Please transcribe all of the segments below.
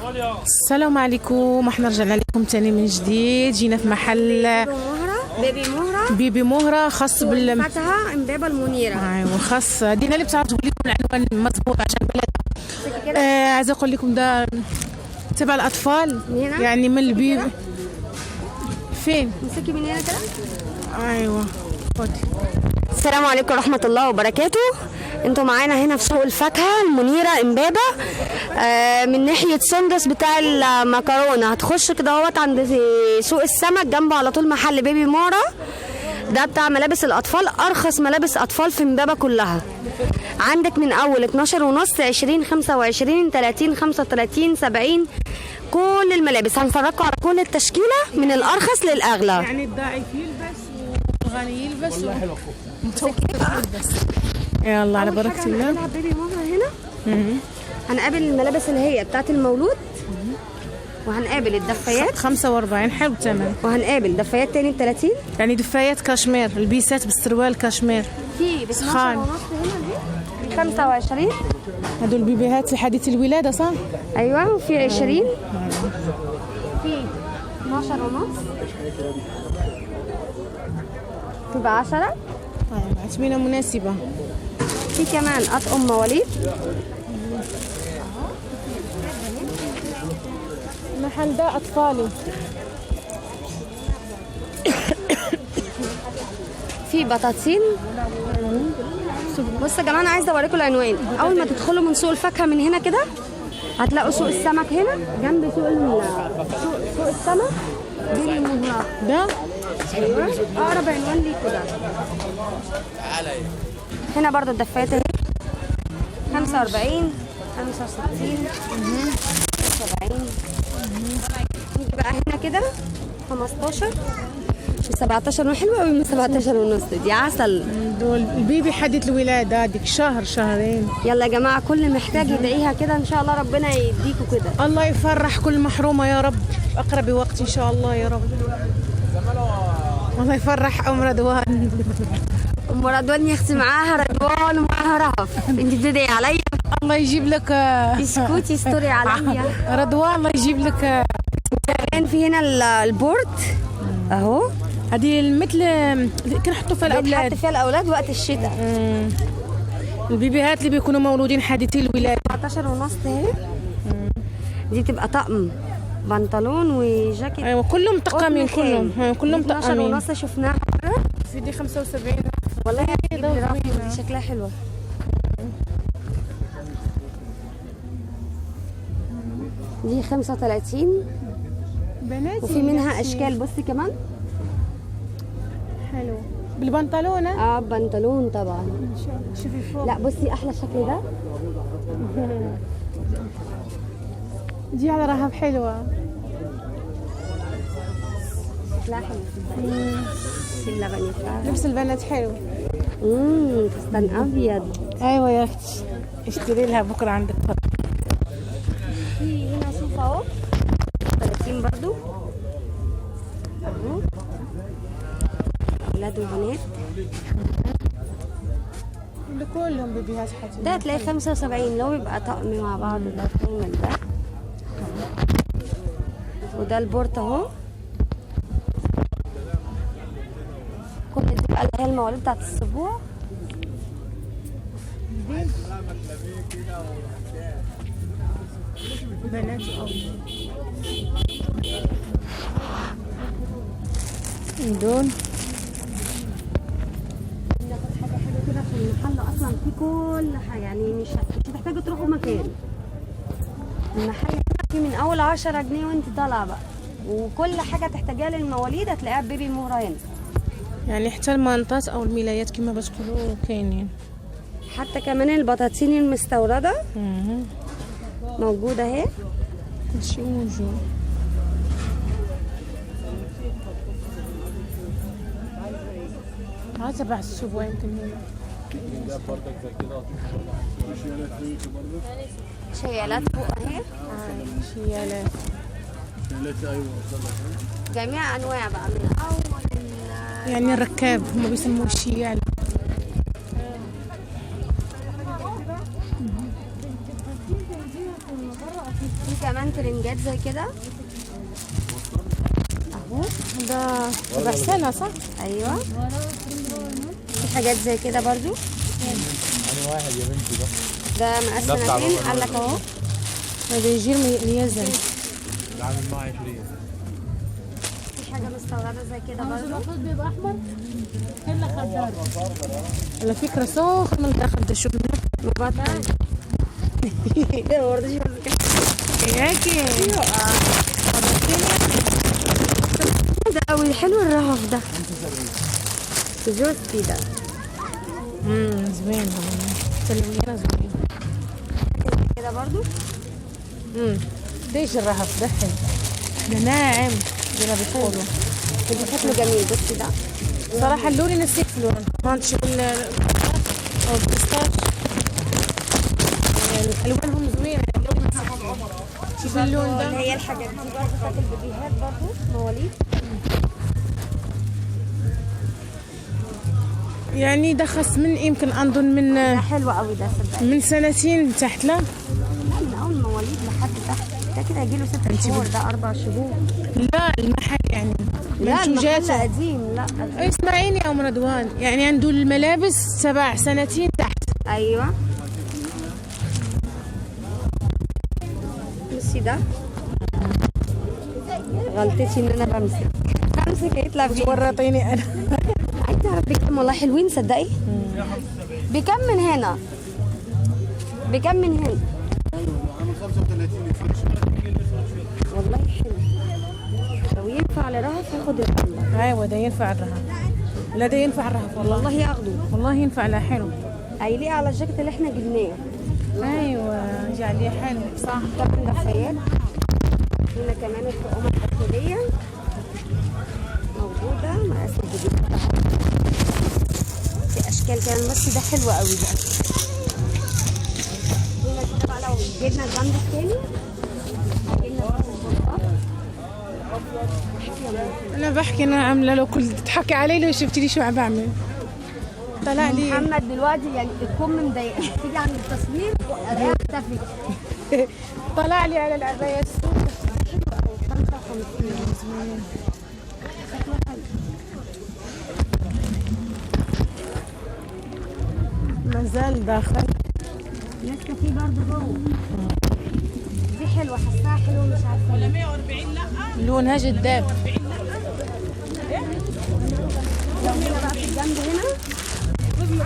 السلام عليكم، احنا رجعنا لكم تاني من جديد. جينا في محل بيبي مهرة خاص بالفاكهة امبابة المنيرة. ايوا خاص دينا اللي بتعرف تقول لكم العنوان مضبوط عشان بلدها. عايزه اقول لكم ده تبع الاطفال يعني من البيبي. فين مسكي من هنا كده. ايوا خدي. السلام عليكم ورحمة الله وبركاته. انتوا معانا هنا في سوق الفاكهة المنيرة امبابة، من ناحية سندس بتاع المكرونة. هتخش كده اهوت عند سوق السمك، جنبه على طول محل بيبي مورا. ده بتاع ملابس الاطفال، ارخص ملابس اطفال في امبابة كلها. عندك من اول 12 ونص، 20، 25، 30، 35، 70، كل الملابس. هنفرجكم على كل التشكيلة من الارخص للاغلى. يعني الضعيف يلبس والغني يلبس يلبس. يلا على بركة الله. هنلعب بيبي مهرة هنا. هنقابل الملابس اللي هي بتاعت المولود، وهنقابل الدفايات 45 حلو تمام، وهنقابل دفايات تاني ب 30. يعني دفايات كاشمير، البيسات بالسروال كاشمير. في ب 12 ونص هنا، 25. هدول البيبيهات لحديث الولادة صح؟ ايوه. وفي 20، في 12 ونص، في ب 10. عتبينة مناسبة. في كمان أطقم مواليد. المحل ده أطفالي. في بطاطين. بصوا يا جماعة، أنا عايزة أوريكم العنوان. أول ما تدخلوا من سوق الفاكهة من هنا كده هتلاقوا سوق السمك هنا جنب سوق السمك. بيبي مهرة ده ايوه اقرب عنوان ليكوا ده. هنا برضو الدفايات اهي 45، 65، 70. نيجي بقى هنا كده 15 و 17. وحلوه قوي من 17 ونص دي عسل. دول البيبي حدث الولاده هذيك شهر شهرين. يلا يا جماعه، كل محتاج يدعيها كده ان شاء الله ربنا يديكوا كده. الله يفرح كل محرومه يا رب اقرب وقت ان شاء الله يا رب. الله يفرح ام رضوان. ام رضوان يختي معاها رضوان ومعاها رهف. انت بتدعي عليا. الله يجيب لك اسكتي استوري عليا رضوان. الله يجيب لك. كان في هنا البورد اهو. هذه مثل كنحطوا فيها الاولاد، بنحط فيها الاولاد وقت الشتاء. البيبيهات اللي بيكونوا مولودين حديثي الولاده. 14 ونص اهي. دي تبقى طقم بنطلون وجاكيت. ايوه كلهم طقمين، كلهم 12 طقمين. ونص شفناها في دي 75 والله. دي شكلها حلوه. دي 35 بناتي. وفي منها اشكال. بصي كمان حلو بالبنطلون. بنطلون طبعا. شوفي فوق. لا بصي احلى شكل ده. دي على رهب حلوه. شكلها حلو اللبني بتاعها. لبس البنات حلو. فستان ابيض. ايوه يا اختي اشتري لها بكره عندك. في هنا صوف اهو 30 برضو اهو. ولاد وبنات كلهم بيبيهات حاجه. ده هتلاقي 75 لو يبقى طقم مع بعض. ده كامل ده. وده البورت اهو. كل دي بقى اللي هي المواليد بتاعت الاسبوع. بنات دول ناخد حاجه حلوه كده في المحل. اصلا في كل حاجه، يعني مش هتحتاجوا تروحوا مكان. المحل كده فيه من اول 10 جنيه وانت طالعه بقى، وكل حاجه تحتاجيها للمواليد هتلاقيها في بيبي مهرة هنا. يعني حتى المنطات او الملايات كما بتقولوا كاينين. حتى كمان البطاطين المستورده موجوده اهي. كلشي موجود. تبع السوق يمكن شيالات فوق اهي. شيالات. ايوه جميع انواع بقى من اول يعني الركاب هم بيسموه الشيال. في كمان ترنجات زي كده اهو. ده بحسنها صح؟ ايوه في حاجات زي كده برضو. انا واحد يا بنتي ده مقاس ده بتاع سنتين بابا. قال لك اهو. هذا يجير ميزن. ده عامل معي 20. في حاجه مستورده زي كده برضو. بيبقى احمر كله خضار. على فكره سخن من الاخر ده شوف مبطل ده برضه ياكي ده قوي حلو الرهف ده. جوستي ده زوين تلوينه زوين كده برضو. ليش الرهف ده حلو ده ناعم زي ما بيقولوا ده شكله جميل. بصي ده صراحه اللون نسيت في اللون ما تشوف او البيستاش الوانهم زوينه. اللون شوف اللون اللي ده هي الحاجات دي برضه بتاعت البيبيهات برضه مواليد. يعني ده خص من يمكن اظن من ده حلو قوي ده صدقني. من سنتين تحت لا من اول مواليد لحد تحت ده كده هيجيله 6 شهور ده 4 شهور. لا المحل يعني لا المحل منتوجاته. قديم. لا اسمعيني يا ام رضوان يعني عنده الملابس 7 سنتين تحت. ايوه بصي ده غلطتي ان انا بمسك يطلع فيه. ورطيني انا عايزه اعرف بكام. والله حلوين صدقي. بكام من هنا؟ بكام من هنا؟ عامل 35 فرش. والله حلو. لو ينفع لرهف ياخد القلة. ايوه ده ينفع الرهف. لا ده ينفع الرهف والله. والله ياخده. والله ينفع لا حلو. هيليق على الجاكيت اللي احنا جبناه. ايوه جعليه حلو صح. طبعا دفايات. هنا كمان الطقومة الداخلية موجودة مقاس الجديد بتاعها. في اشكال كمان بس ده حلو قوي ده. هنا كده بقى لو جبنا الجنب التاني هجيبنا بقى انا بحكي انا عامله له كل تضحكي علي لو شفتي لي شو عم بعمل. طلع لي محمد دلوقتي يعني الكم مضايقه. تيجي عند التصوير الاقيها اختفت. طلع لي على العبايه السوداء. 55 ما زال داخل. لسه في برضه جوه. دي حلوه حاساها حلوه مش عارفه ولا 140 لا لونها جذاب. لو هنا بقى في الجنب هنا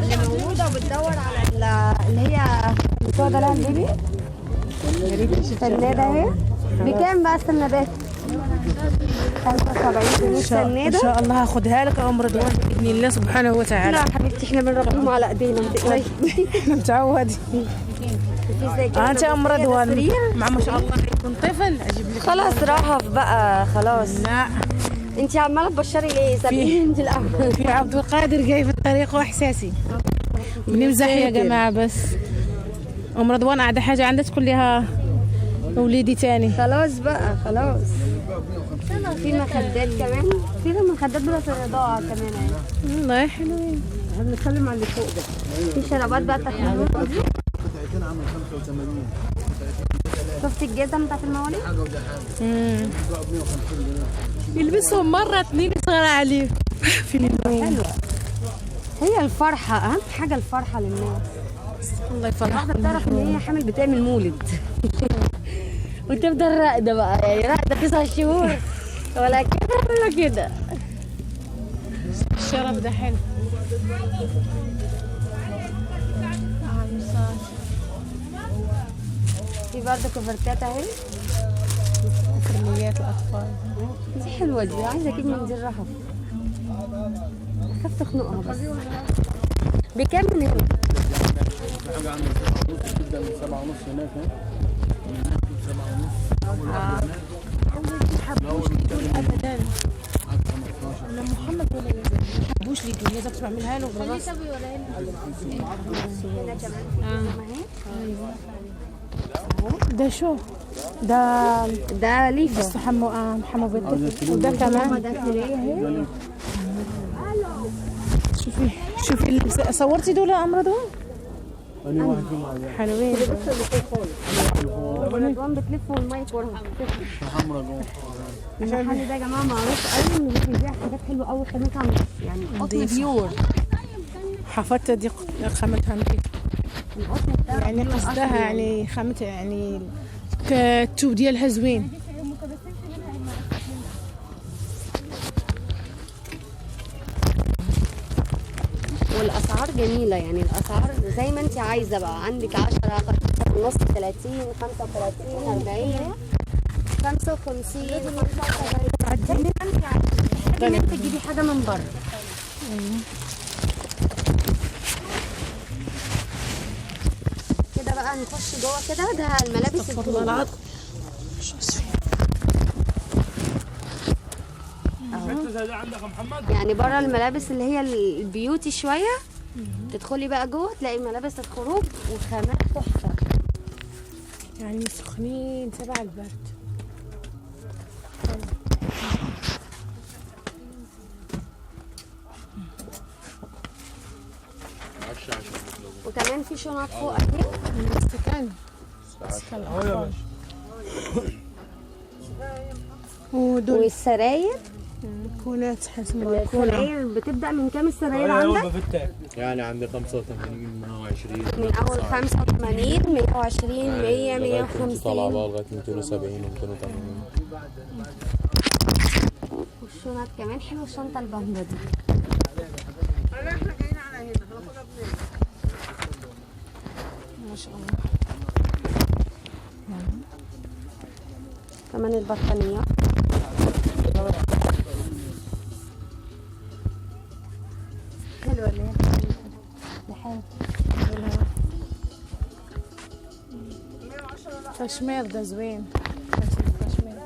اللي موجوده وبتدور على اللي هي بتوع ده البيبي السناده اهي. بكام بقى السنادات؟ 75 جنيه ان سناده. شاء الله هاخدها لك يا ام رضوان باذن الله سبحانه وتعالى. لا حبيبتي احنا بنربيهم على ايدينا ما تقلقيش. متعودين. انت يا ام رضوان مع ما شاء الله يكون طفل اجيب لك. خلاص رهف بقى خلاص. لا انت عماله تبشري ليه؟ سابقيني انت الاول. في عبد القادر جاي في الطريق واحساسي بنمزح يا جماعه بس. ام رضوان قاعده حاجه عندها تقول لها وليدي تاني. خلاص بقى خلاص. في مخدات كمان. في مخدات بتاعت الرضاعه كمان اهي. والله حلوين. بنتكلم عن اللي فوق ده. في شرابات بقى بتاعت النور. قطعتين عامل 85. شفتي الجزم بتاعت المواليد؟ حاجه وده حاجه. 150 جنيه. يلبسهم مره اتنين يصغر عليه في اليوم. حلوه. هي الفرحه اهم حاجه الفرحه للناس. الله يفرحك. واحده بتعرف ان هي حامل بتعمل مولد. وتفضل راقده بقى يعني راقده 9 شهور ولا كده ولا كده. الشرف ده حلو. في برضه كوفرتات اهي. حرميات الاطفال. دي حلوه دي عايزه اجيب منزل رهف. خاف تخنقها بس. بكام من هنا؟ حاجه عامل 7 ونص تبدا من 7 ونص هناك ها. 7 ونص. ابدا انا محمد ولا يزن ما حبوش لي دول لازم بعملها له بالغصب. هنا كمان ده شو ده ده ليفه. بس حمو بيت وده كمان. ده كليه اهي. شوفي اللي صورتي دول يا ام رضوان انا واحد فيهم عايز. حلوين. ورضوان بتلف والمايك وراها. الحمرا جوه. المحل ده يا جماعه معروف قوي انه بيبيع حاجات حلوه قوي، خامتها يعني قطن نضيفة. بيور. حفرتها دي خامتها نظيفة، القطن بتاعها يعني بيور قصدها أصلي. يعني خامتها يعني التوب ديالها زوين. والاسعار جميله، يعني الاسعار زي ما انت عايزه بقى، عندك 10 نص 30 35 40 55 زي ما انت عايزه. محتاجه ان انت تجيبي حاجه من بره. كده بقى نخش جوه كده، ده الملابس الخروج. حته زي دي عندك يا محمد؟ يعني بره الملابس اللي هي البيوتي شويه، تدخلي بقى جوه تلاقي ملابس الخروج وخامات تحفه. يعني سخنين تبع البرد. وكمان في شنط فوق اهي. استكان ودول والسراير، كونات حسب ما يكون. السراير بتبدا من كام السراير عندك؟ يعني عندي 85 120 من اول 85 120 100 طالعه 150. بقى لغايه 270 و280. والشنط كمان حلوه، الشنطه البامبا دي. ما شاء الله. كمان البطانيه حلوه اللي هي لحاف. كشمير ده زوين. كشمير.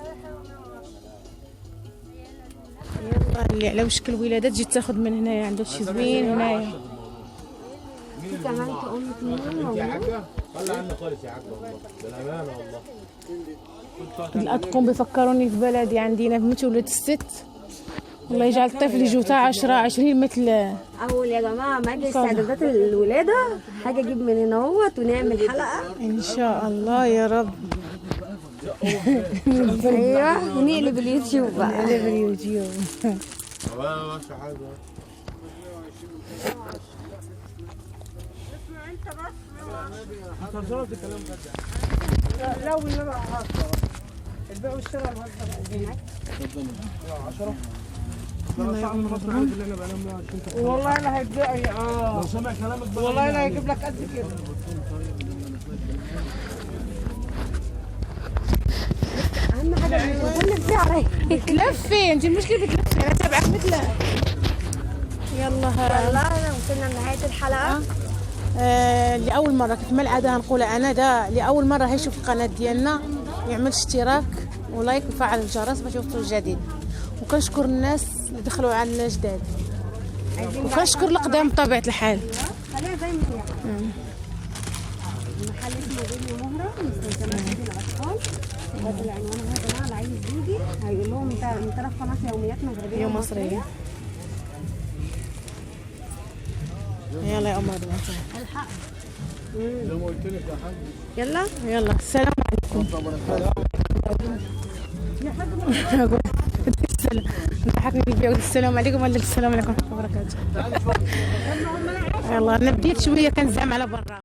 يلا اللي على وشك الولاده تجي تاخذ من هنايا، عنده شي زوين هنايا. في كمان تقوم موجود. خلي عنك خالص يا عم والله، بالامانه والله. الأطقم بيفكروني في بلدي عندنا بنت ولد الست. الله يجعل الطفل يجوتا 10 20 مثل. اول يا جماعه ما اجي استعدادات الولاده حاجه اجيب من هنا اهوت ونعمل حلقه إن شاء الله يا رب. ايوه ونقلب اليوتيوب بقى. على اليوتيوب. ماشي حاجه. لا ولا بقى البيع والشراء والله لا هيبيع لو سمع كلامك والله لا هيجيب لك قد كده. اهم حاجه كل بسعر. بتلفي انت، المشكله بتلفي، انا تابعك مثل. يلا والله وصلنا لنهايه الحلقه. لأول مرة كيف ما العادة هنقولها أنا، ده لأول مرة هيشوف القناة ديالنا يعمل اشتراك ولايك وفعل الجرس باش يوصلوا الجديد. وكنشكر الناس اللي دخلوا على الجداد، وكنشكر القدام بطبيعة الحال. خليها زي ما هي. المحل اسمه دنيا مهرة، مستلزمات نادي الأطفال. ده العنوان اهو يا جماعة، اللي عايز يجي هيقول لهم من طرف قناة يوميات مغربية مصرية. يلا يا قمر الحق. زي ما قلت لك يا حاج. يلا يلا السلام عليكم. السلام ضحكني الفيديو. السلام عليكم ولا السلام عليكم ورحمة الله وبركاته. يلا انا بديت شوية كنزعم على برا.